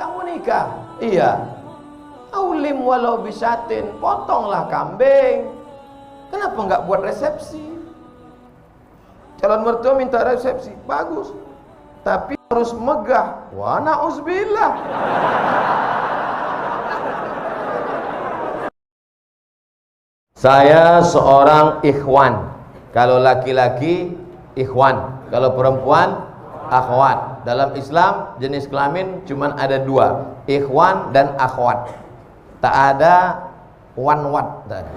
kamu nikah? Iya. Aulim walau bisatin, potonglah kambing. Kenapa nggak buat resepsi? Calon mertua minta resepsi, bagus. Tapi harus megah. Wa na'uzubillah. Saya seorang ikhwan. Kalau laki-laki ikhwan, kalau perempuan akhwat. Dalam Islam jenis kelamin cuma ada dua, ikhwan dan akhwat. Tak ada wanwat, tak ada.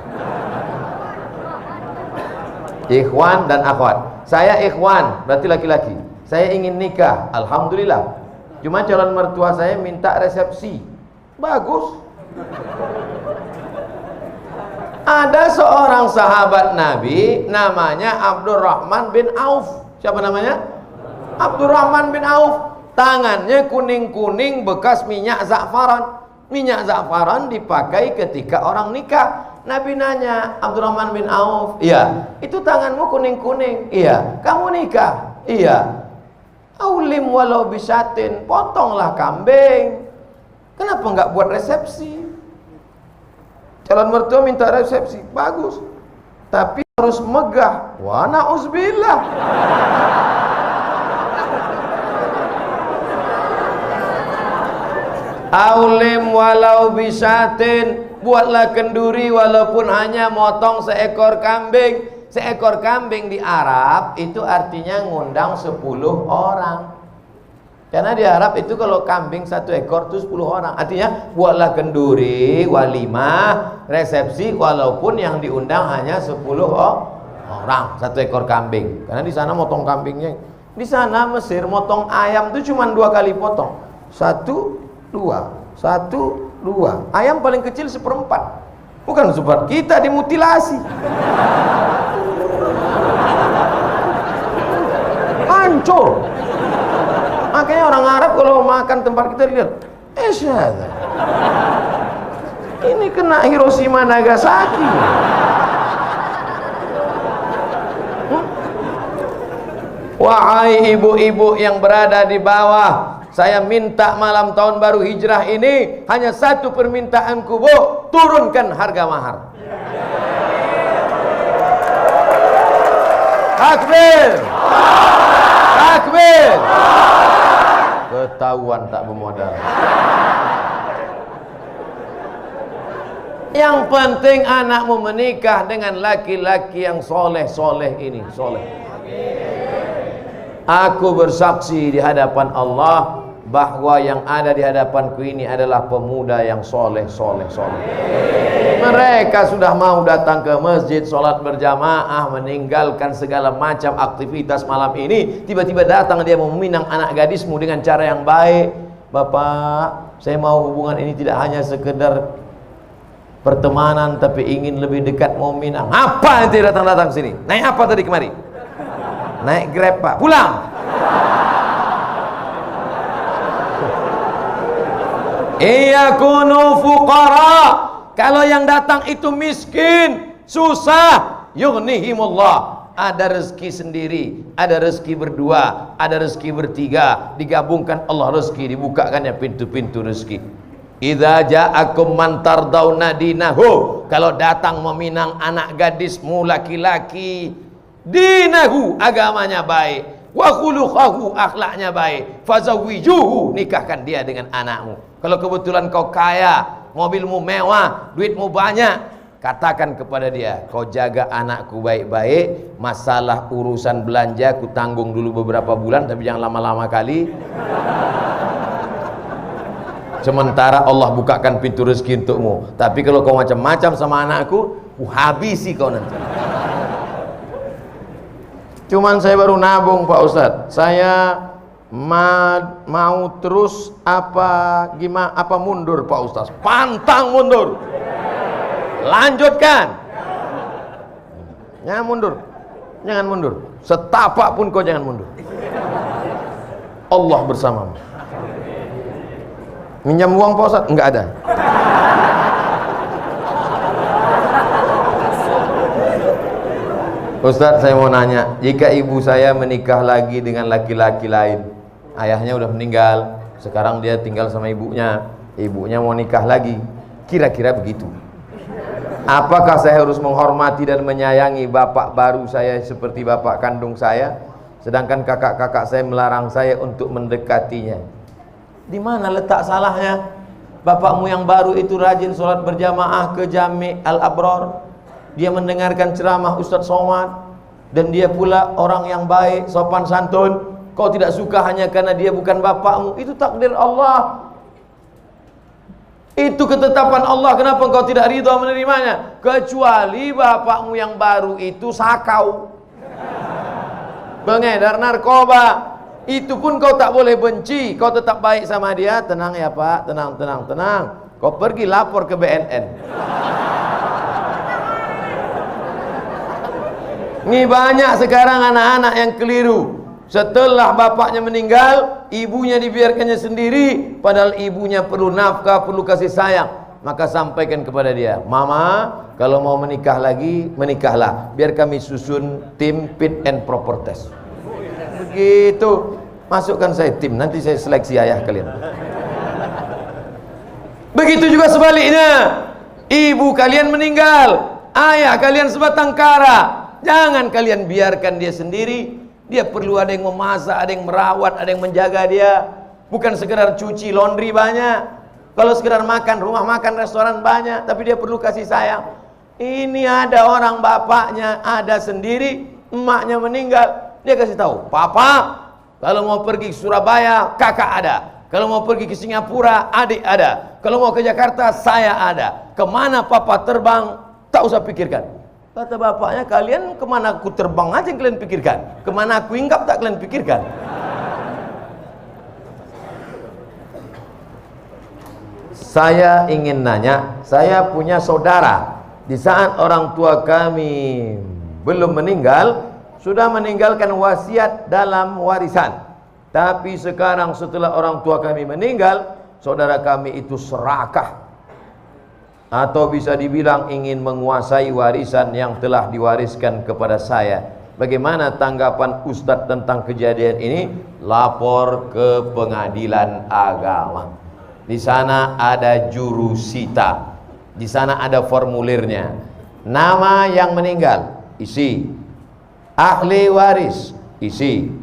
Ikhwan dan akhwat. Saya ikhwan, berarti laki-laki. Saya ingin nikah, alhamdulillah. Cuma calon mertua saya minta resepsi, bagus. Ada seorang sahabat Nabi namanya Abdurrahman bin Auf. Siapa namanya? Abdurrahman bin Auf. Tangannya kuning-kuning bekas minyak za'faran. Minyak za'faran dipakai ketika orang nikah. Nabi nanya, Abdurrahman bin Auf, iya, itu tanganmu kuning-kuning. Iya. Kamu nikah? Iya. Aulim walau bisatin, potonglah kambing. Kenapa nggak buat resepsi? Calon mertua minta resepsi, bagus. Tapi harus megah. Wa na'uzubillah. Aulim walau bisatin, buatlah kenduri walaupun hanya motong seekor kambing. Seekor kambing di Arab itu artinya ngundang 10 orang. Karena di Arab itu kalau kambing 1 ekor itu 10 orang. Artinya buatlah kenduri, walimah, resepsi walaupun yang diundang hanya 10 orang, 1 ekor kambing. Karena di sana motong kambingnya. Di sana Mesir motong ayam itu cuma 2 kali potong. 1, 2, 1, 2. Ayam paling kecil 1/4. Bukan seperti kita dimutilasi. Hancur. Makanya orang Arab kalau makan tempat kita lihat, ini kena Hiroshima Nagasaki. Wahai ibu-ibu yang berada di bawah, saya minta malam tahun baru hijrah ini hanya 1 permintaanku, Bu, turunkan harga mahar. Takbir. Takbir. Ketahuan tak bermodal. Yang penting anakmu menikah dengan laki-laki yang soleh-soleh ini, soleh. Aku bersaksi di hadapan Allah bahwa yang ada di hadapanku ini adalah pemuda yang soleh. Mereka sudah mau datang ke masjid, sholat berjamaah, meninggalkan segala macam aktivitas malam ini. Tiba-tiba datang dia mau meminang anak gadismu dengan cara yang baik. Bapak, saya mau hubungan ini tidak hanya sekedar pertemanan, tapi ingin lebih dekat, mau minang. Apa nanti datang-datang sini? Naik apa tadi kemari? Naik Grab, Pak. Pulang. Iyakunu fuqara. Kalau yang datang itu miskin, susah, yughnihimullah. Ada rezeki sendiri, ada rezeki berdua, ada rezeki bertiga, digabungkan Allah rezeki, dibukakannya pintu-pintu rezeki. Idza ja'akum man tardawna dinahu. Kalau datang meminang anak gadismu laki-laki, dinahu, agamanya baik, wa khuluquhu, akhlaknya baik, fazawwijuhu, nikahkan dia dengan anakmu. Kalau kebetulan kau kaya, mobilmu mewah, duitmu banyak, katakan kepada dia, kau jaga anakku baik-baik, masalah urusan belanja ku tanggung dulu beberapa bulan, tapi jangan lama-lama kali. Sementara Allah bukakan pintu rezeki untukmu. Tapi kalau kau macam-macam sama anakku, ku habisi kau nanti. Cuman saya baru nabung, Pak Ustadz. Saya mau terus apa mundur, Pak Ustadz? Pantang mundur. Lanjutkan. Jangan mundur. Jangan mundur. Setapak pun kau jangan mundur. Allah bersamamu. Minjam uang, Pak Ustadz? Enggak ada. Ustadz, saya mau nanya, jika ibu saya menikah lagi dengan laki-laki lain, ayahnya udah meninggal, Sekarang dia tinggal sama ibunya. Ibunya mau nikah lagi. Kira-kira begitu. Apakah saya harus menghormati dan menyayangi bapak baru saya seperti bapak kandung saya, sedangkan kakak-kakak saya melarang saya untuk mendekatinya? Di mana letak salahnya? Bapakmu yang baru itu rajin sholat berjamaah ke Jami' Al-Abrar, dia mendengarkan ceramah Ustadz Somad, dan dia pula orang yang baik, sopan santun. Kau tidak suka hanya karena dia bukan bapakmu. Itu takdir Allah, itu ketetapan Allah. Kenapa engkau tidak ridha menerimanya? Kecuali bapakmu yang baru itu sakau, pengedar narkoba. Itu pun kau tak boleh benci, kau tetap baik sama dia. Tenang ya Pak, tenang, tenang, tenang. Kau pergi lapor ke BNN. Ini banyak sekarang anak-anak yang keliru. Setelah bapaknya meninggal, ibunya dibiarkannya sendiri, padahal ibunya perlu nafkah, perlu kasih sayang. Maka sampaikan kepada dia, Mama, kalau mau menikah lagi, menikahlah. Biar kami susun tim fit and proper test. Begitu. Masukkan saya tim, nanti saya seleksi ayah kalian. Begitu juga sebaliknya. Ibu kalian meninggal, ayah kalian sebatang kara. Jangan kalian biarkan dia sendiri. Dia perlu ada yang memasak, ada yang merawat, ada yang menjaga dia. Bukan sekedar cuci laundry banyak. Kalau sekedar makan, rumah makan, restoran banyak, tapi dia perlu kasih sayang. Ini ada orang bapaknya ada sendiri, emaknya meninggal, dia kasih tahu, Papa, kalau mau pergi ke Surabaya, kakak ada. Kalau mau pergi ke Singapura, adik ada. Kalau mau ke Jakarta, saya ada. Kemana Papa terbang, tak usah pikirkan. Kata bapaknya, kalian kemana aku terbang aja yang kalian pikirkan. Kemana aku hinggap tak kalian pikirkan. Saya ingin nanya, saya punya saudara. Di saat orang tua kami belum meninggal, sudah meninggalkan wasiat dalam warisan. Tapi sekarang setelah orang tua kami meninggal, saudara kami itu serakah, atau bisa dibilang ingin menguasai warisan yang telah diwariskan kepada saya. Bagaimana tanggapan Ustadz tentang kejadian ini? Lapor ke pengadilan agama. Di sana ada jurusita, di sana ada formulirnya. Nama yang meninggal isi, ahli waris isi,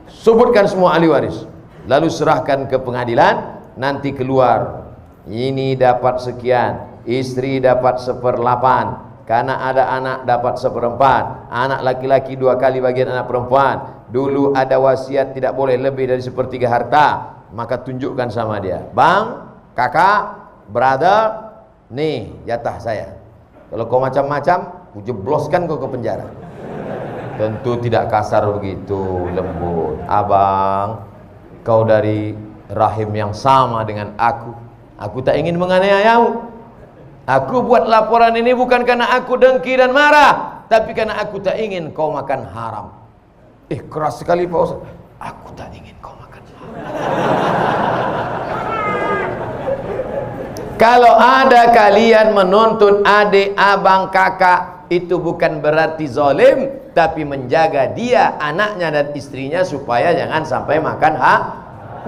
sebutkan semua ahli waris, lalu serahkan ke pengadilan. Nanti keluar, ini dapat sekian, istri dapat 1/8, karena ada anak dapat 1/4, anak laki-laki 2 kali bagian anak perempuan. Dulu ada wasiat tidak boleh lebih dari 1/3 harta. Maka tunjukkan sama dia, bang, kakak, brother, nih jatah saya. Kalau kau macam-macam, ku jebloskan kau ke penjara. Tentu tidak kasar begitu, lembut. Abang, kau dari rahim yang sama dengan aku. Aku tak ingin menganiayamu. Aku buat laporan ini bukan karena aku dengki dan marah, tapi karena aku tak ingin kau makan haram. Keras sekali Pak Ustaz. Aku tak ingin kau makan haram. Kalau ada kalian menuntut adik, abang, kakak, itu bukan berarti zalim, tapi menjaga dia, anaknya dan istrinya supaya jangan sampai makan hak.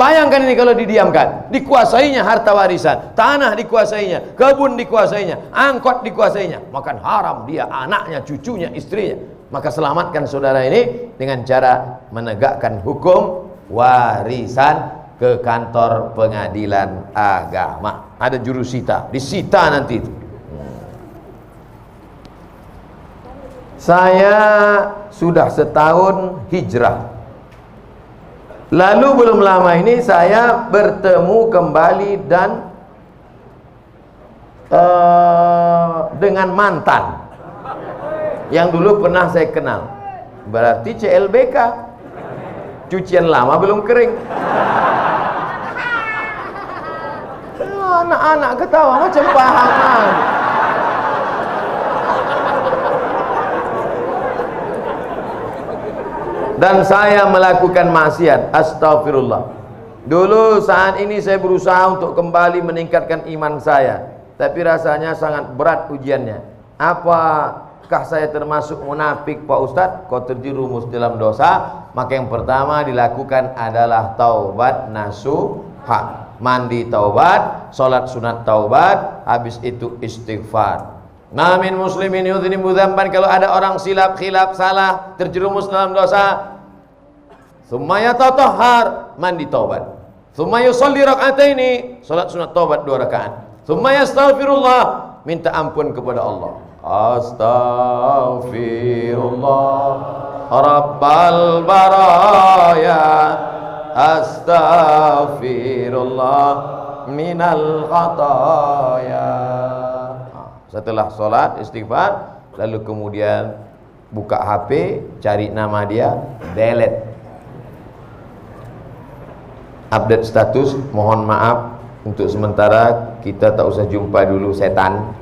Bayangkan ini kalau didiamkan, dikuasainya harta warisan, tanah dikuasainya, kebun dikuasainya, angkot dikuasainya, makan haram dia, anaknya, cucunya, istrinya. Maka selamatkan saudara ini dengan cara menegakkan hukum warisan ke kantor pengadilan agama. Ada jurusita, disita nanti itu. Saya sudah setahun hijrah. Lalu belum lama ini saya bertemu kembali dan dengan mantan yang dulu pernah saya kenal. Berarti CLBK, cucian lama belum kering. Anak-anak ketawa macam paham. Dan saya melakukan maksiat, astagfirullah. Dulu saat ini saya berusaha untuk kembali meningkatkan iman saya, tapi rasanya sangat berat ujiannya. Apakah saya termasuk munafik Pak Ustadz? Kau terjerumus dalam dosa, maka yang pertama dilakukan adalah taubat nasuh. hak. Mandi taubat, sholat sunat taubat, habis itu istighfar. Ma min muslimin yudhnibu dzamban, kalau ada orang silap, khilaf, salah, terjerumus dalam dosa, tsumma yatatahhar, mandi taubat, tsumma yusalli rak'ataini, salat sunat taubat 2 rakaat, tsumma yastaghfirullah, minta ampun kepada Allah. Astaghfirullah rabbal baraya, astaghfirullah minal khataya. Setelah sholat istighfar, lalu kemudian buka HP, cari nama dia, delete, update status, mohon maaf untuk sementara kita tak usah jumpa dulu setan.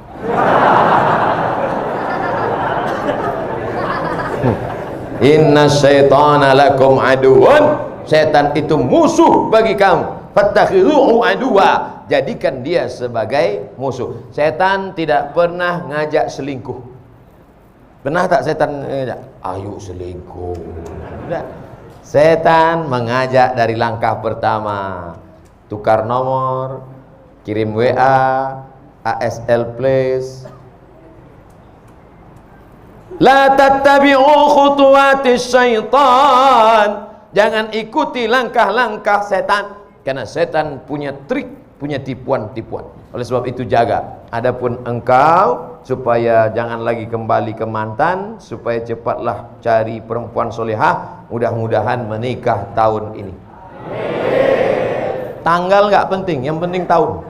Inna syaitana lakum aduun, setan itu musuh bagi kamu, fattakhidhuhu aduwa, jadikan dia sebagai musuh. Setan tidak pernah ngajak selingkuh. Pernah tak setan ngajak? Ayo selingkuh. Tidak. Setan mengajak dari langkah pertama, tukar nomor, kirim WA, ASL please. La tattabi'u khutuwatis syaitan, jangan ikuti langkah-langkah setan, karena setan punya trik, punya tipuan-tipuan. Oleh sebab itu jaga. Adapun engkau, supaya jangan lagi kembali ke mantan, supaya cepatlah cari perempuan solehah, mudah-mudahan menikah tahun ini. Tanggal nggak penting, yang penting tahun.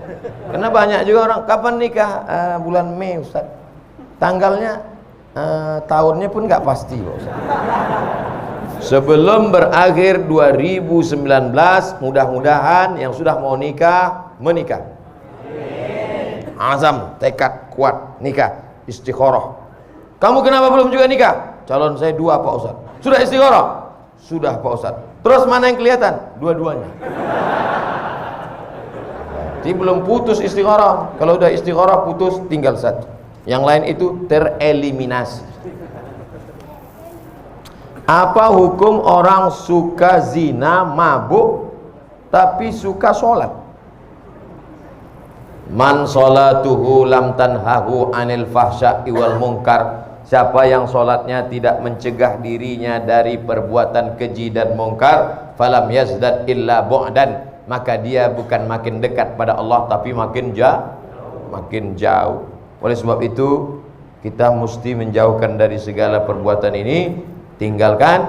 Karena banyak juga orang, kapan nikah? Bulan Mei Ustaz. Tanggalnya, tahunnya pun nggak pasti Ustaz. Sebelum berakhir 2019, mudah-mudahan yang sudah mau nikah, menikah. Azam, tekad kuat, nikah, istikharah. Kamu kenapa belum juga nikah? Calon saya 2 Pak Ustaz. Sudah istikharah? Sudah Pak Ustaz. Terus mana yang kelihatan? Dua-duanya. Jadi belum putus istikharah. Kalau udah istikharah putus, tinggal 1. Yang lain itu tereliminasi. Apa hukum orang suka zina, mabuk, tapi suka sholat? Man sholatuhu lam tanhahu anil fahsya'i wal munkar, siapa yang sholatnya tidak mencegah dirinya dari perbuatan keji dan mungkar, falam yazdad illa bu'dan, maka dia bukan makin dekat pada Allah, tapi makin jauh. Oleh sebab itu kita mesti menjauhkan dari segala perbuatan ini. Tinggalkan,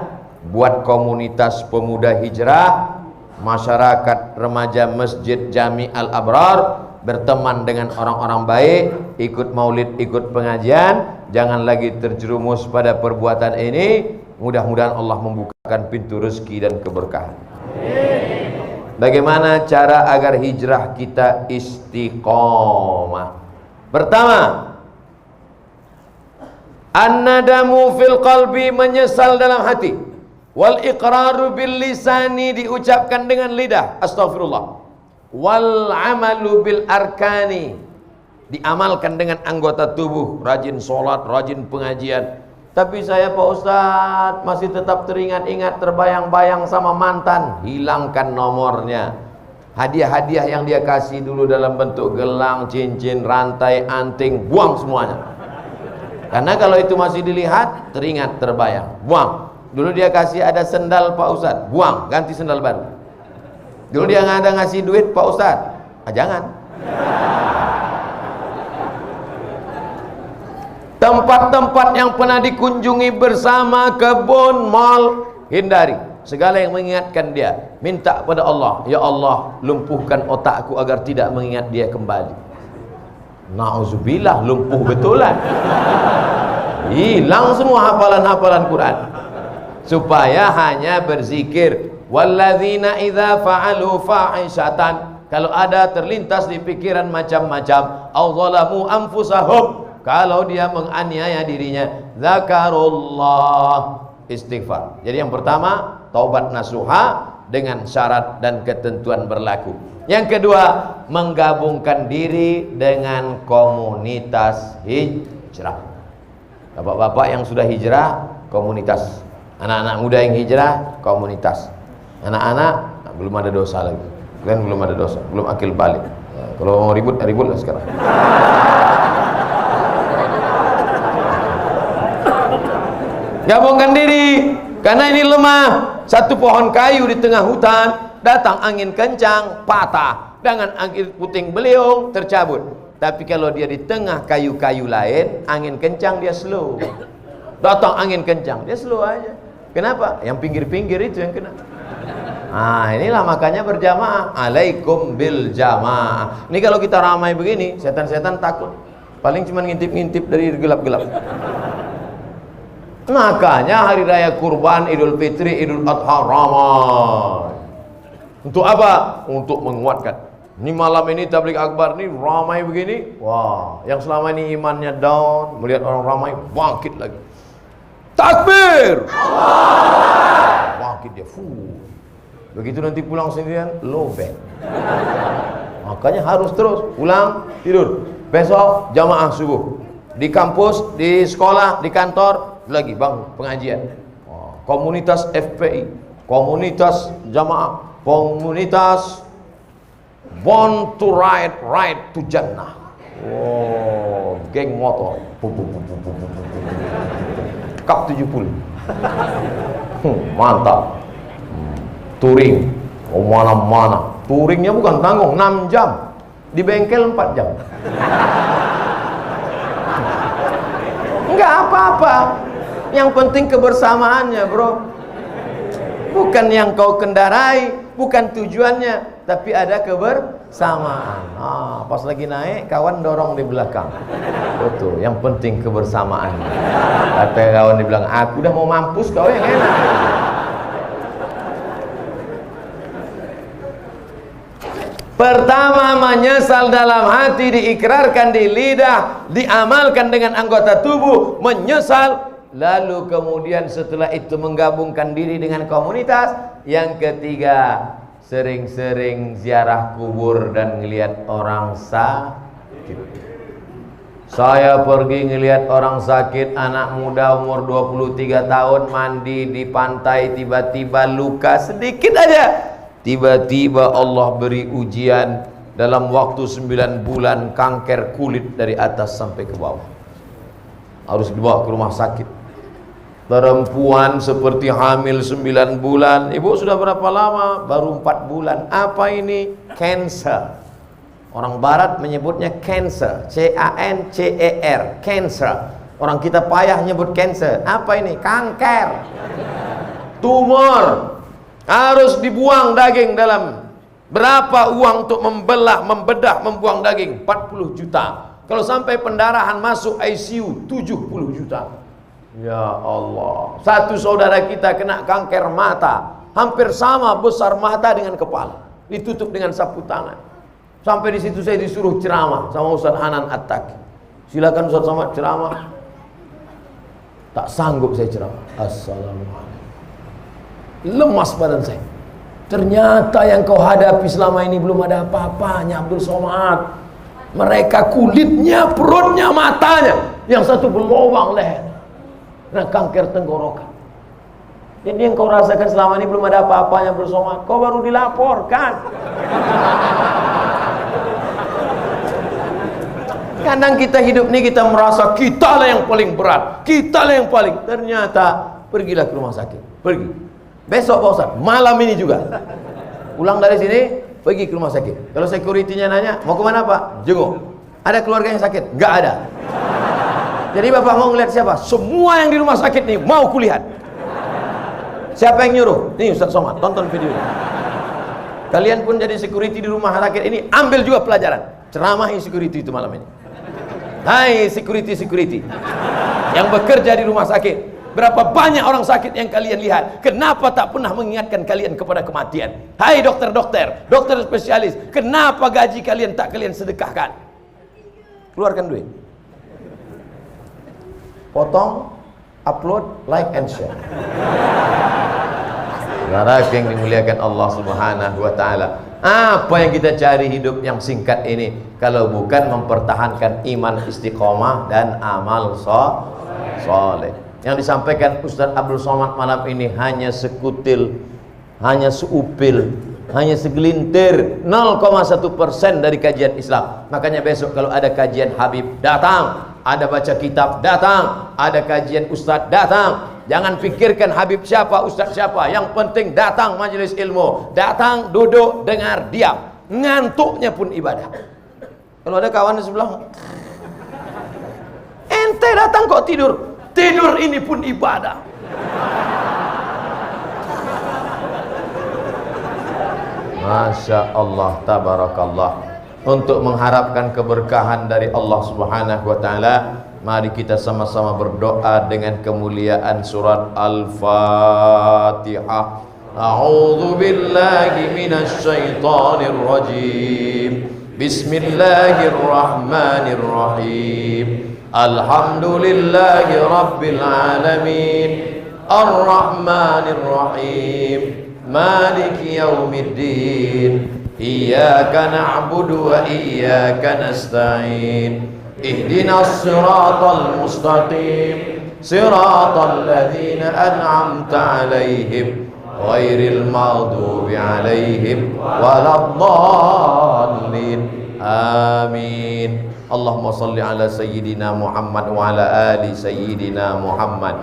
buat komunitas pemuda hijrah, masyarakat remaja Masjid Jami Al-Abrar, berteman dengan orang-orang baik, ikut maulid, ikut pengajian, jangan lagi terjerumus pada perbuatan ini. Mudah-mudahan Allah membukakan pintu rezeki dan keberkahan. Bagaimana cara agar hijrah kita istiqomah? Pertama, an-nadamu fil qalbi, menyesal dalam hati, wal iqraru bil lisani, diucapkan dengan lidah, astaghfirullah, wal amalu bil arkani, diamalkan dengan anggota tubuh, rajin sholat, rajin pengajian. Tapi saya Pak Ustadz masih tetap teringat-ingat, terbayang-bayang sama mantan. Hilangkan nomornya. Hadiah-hadiah yang dia kasih dulu dalam bentuk gelang, cincin, rantai, anting, buang semuanya. Karena kalau itu masih dilihat, teringat, terbayang, buang. Dulu dia kasih ada sendal Pak Ustadz, buang, ganti sendal baru. Dulu dia nggak ada ngasih duit Pak Ustadz, jangan. Tempat-tempat yang pernah dikunjungi bersama, kebun, mal, hindari. Segala yang mengingatkan dia, minta pada Allah, ya Allah, lumpuhkan otakku agar tidak mengingat dia kembali. Na'udzubillah, lumpuh betulan. Hilang semua hafalan-hafalan Quran. Supaya hanya berzikir. Walladzina idza fa'alu fa'ishatan, kalau ada terlintas di pikiran macam-macam, au zalamu anfusahum, kalau dia menganiaya dirinya, zakarullah, istighfar. Jadi yang pertama, taubat nasuha dengan syarat dan ketentuan berlaku. Yang kedua, menggabungkan diri dengan komunitas hijrah. Bapak-bapak yang sudah hijrah, komunitas. Anak-anak muda yang hijrah, komunitas. Anak-anak belum ada dosa lagi. Kalian belum ada dosa, belum akil balik. Ya, kalau mau ribut, ribut lah sekarang. Gabungkan diri, karena ini lemah. Satu pohon kayu di tengah hutan, datang angin kencang, patah. Dengan angin puting beliung, tercabut. Tapi kalau dia di tengah kayu-kayu lain, angin kencang dia slow. Datang angin kencang, dia slow aja. Kenapa? Yang pinggir-pinggir itu yang kena. Nah, inilah makanya berjamaah. Alaikum bil jamaah. Ini kalau kita ramai begini, setan-setan takut. Paling cuma ngintip-ngintip dari gelap-gelap. Makanya hari raya kurban, Idul Fitri, Idul Adha ramai. Untuk apa? Untuk menguatkan. Ini malam ini tabligh akbar ini ramai begini. Wah, yang selama ini imannya down, melihat orang ramai bangkit lagi. Takbir! Bangkit dia. Begitu nanti pulang sendirian, lobet. Makanya harus terus pulang tidur. Besok jamaah subuh. Di kampus, di sekolah, di kantor lagi bang pengajian. Komunitas FPI, komunitas jamaah, komunitas Born to Ride to Jannah. Oh, geng motor. Kap 70. Mantap. Touring. Oh, mana-mana. Touringnya bukan tanggung, 6 jam. Di bengkel 4 jam. Enggak apa-apa. Yang penting kebersamaannya, bro. Bukan yang kau kendarai, bukan tujuannya, tapi ada kebersamaan. Pas lagi naik, kawan dorong di belakang. Betul, yang penting kebersamaan. Kata kawan di belakang, aku udah mau mampus, kau yang enak. Pertama, menyesal dalam hati, diikrarkan di lidah, diamalkan dengan anggota tubuh, menyesal. Lalu kemudian setelah itu menggabungkan diri dengan komunitas. Yang ketiga, sering-sering ziarah kubur dan ngelihat orang sakit. Saya pergi ngelihat orang sakit, anak muda umur 23 tahun mandi di pantai, tiba-tiba luka sedikit aja. Tiba-tiba Allah beri ujian, dalam waktu 9 bulan kanker kulit dari atas sampai ke bawah. Harus dibawa ke rumah sakit. Perempuan seperti hamil 9 bulan. Ibu sudah berapa lama? Baru 4 bulan. Apa ini? Cancer. Orang barat menyebutnya cancer. C-A-N-C-E-R. Cancer. Orang kita payah nyebut cancer. Apa ini? Kanker. Tumor. Harus dibuang daging dalam. Berapa uang untuk membelah, membedah, membuang daging? 40 juta. Kalau sampai pendarahan masuk ICU, 70 juta. Ya Allah. Satu saudara kita kena kanker mata, hampir sama besar mata dengan kepala, ditutup dengan sapu tangan. Sampai di situ saya disuruh ceramah sama Ustaz Hanan At-Taqi. Silakan Ustaz Somad ceramah. Tak sanggup saya ceramah. Assalamualaikum. Lemas badan saya. Ternyata yang kau hadapi selama ini belum ada apa-apanya, Abdul Somad. Mereka kulitnya, perutnya, matanya, yang satu berlubang leher. Nah, kanker tenggorokan. Jadi yang kau rasakan selama ini belum ada apa-apanya bersama. Kau baru dilaporkan. Kadang kita hidup ini kita merasa kita lah yang paling berat, kita lah yang paling. Ternyata pergilah ke rumah sakit. Pergi. Besok Pak Ustaz, malam ini juga. Pulang dari sini, pergi ke rumah sakit. Kalau security-nya nanya, mau kemana Pak? Jenguk. Ada keluarga yang sakit? Enggak ada. Jadi Bapak mau ngeliat siapa? Semua yang di rumah sakit nih mau kulihat. Siapa yang nyuruh? Nih Ustaz Somad, tonton video ini. Kalian pun jadi security di rumah sakit ini, ambil juga pelajaran. Ceramahi security itu malam ini. Hai security yang bekerja di rumah sakit, berapa banyak orang sakit yang kalian lihat? Kenapa tak pernah mengingatkan kalian kepada kematian? Hai dokter spesialis, kenapa gaji kalian tak kalian sedekahkan? Keluarkan duit, potong, upload, like and share. Saudara yang dimuliakan Allah Subhanahu wa taala, apa yang kita cari hidup yang singkat ini kalau bukan mempertahankan iman istiqomah dan amal soleh. Yang disampaikan Ustaz Abdul Somad malam ini hanya sekutil, hanya seupil hanya segelintir 0,1% dari kajian Islam. Makanya besok kalau ada kajian Habib, datang. Ada baca kitab, datang. Ada kajian Ustadz, datang. Jangan pikirkan Habib siapa, Ustadz siapa. Yang penting datang majelis ilmu. Datang, duduk, dengar, diam. Ngantuknya pun ibadah. Kalau ada kawan di sebelah, ente datang kok tidur. Tidur ini pun ibadah. Masya Allah, tabarakallah. Untuk mengharapkan keberkahan dari Allah Subhanahu wa ta'ala, mari kita sama-sama berdoa dengan kemuliaan surat Al-Fatihah. A'udzu billahi minasy syaithanir rajim. Bismillahirrahmanirrahim. Alhamdulillahi rabbil alamin. Ar-Rahmanir-Rahim. Maliki yaumiddin. Iyyaka na'budu wa iyyaka nasta'in. Ihdinas siratal mustaqim. Siratal ladzina an'amta 'alaihim ghairil maghdubi 'alaihim waladdallin. Amin. Allahumma salli ala sayyidina Muhammad wa ala ali sayyidina Muhammad.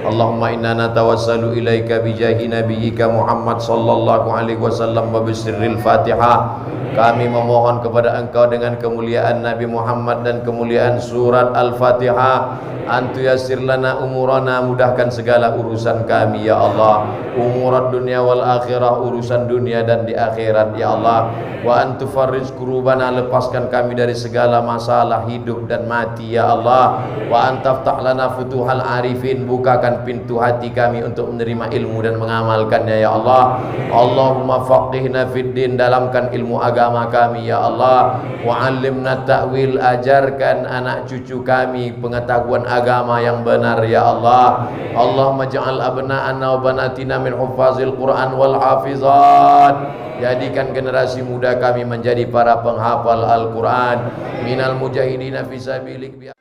Allahumma inna natawassalu ilaika bijahi nabiyyika Muhammad sallallahu alaihi wasallam wa bisirril Fatihah. Kami memohon kepada Engkau dengan kemuliaan Nabi Muhammad dan kemuliaan surat Al-Fatihah, antu yassir lana umurana, mudahkan segala urusan kami ya Allah. Umurat dunia wal akhirah, urusan dunia dan di akhirat ya Allah. Wa antu farrij kurubana, lepaskan kami dari segala masalah hidup dan mati ya Allah. Wa antaftah lana futuhal arifin, bukakan pintu hati kami untuk menerima ilmu dan mengamalkannya ya Allah. Allahumma faqihna fid din, dalamkan ilmu agama kami ya Allah. Wa 'allimna ta'wil, ajarkan anak cucu kami pengetahuan agama yang benar ya Allah. Allahumma ja'al abna'ana wa banatina min huffazil Quran wal hafizat. Jadikan generasi muda kami menjadi para penghafal Al-Quran. Minal mujahidina fisabilik.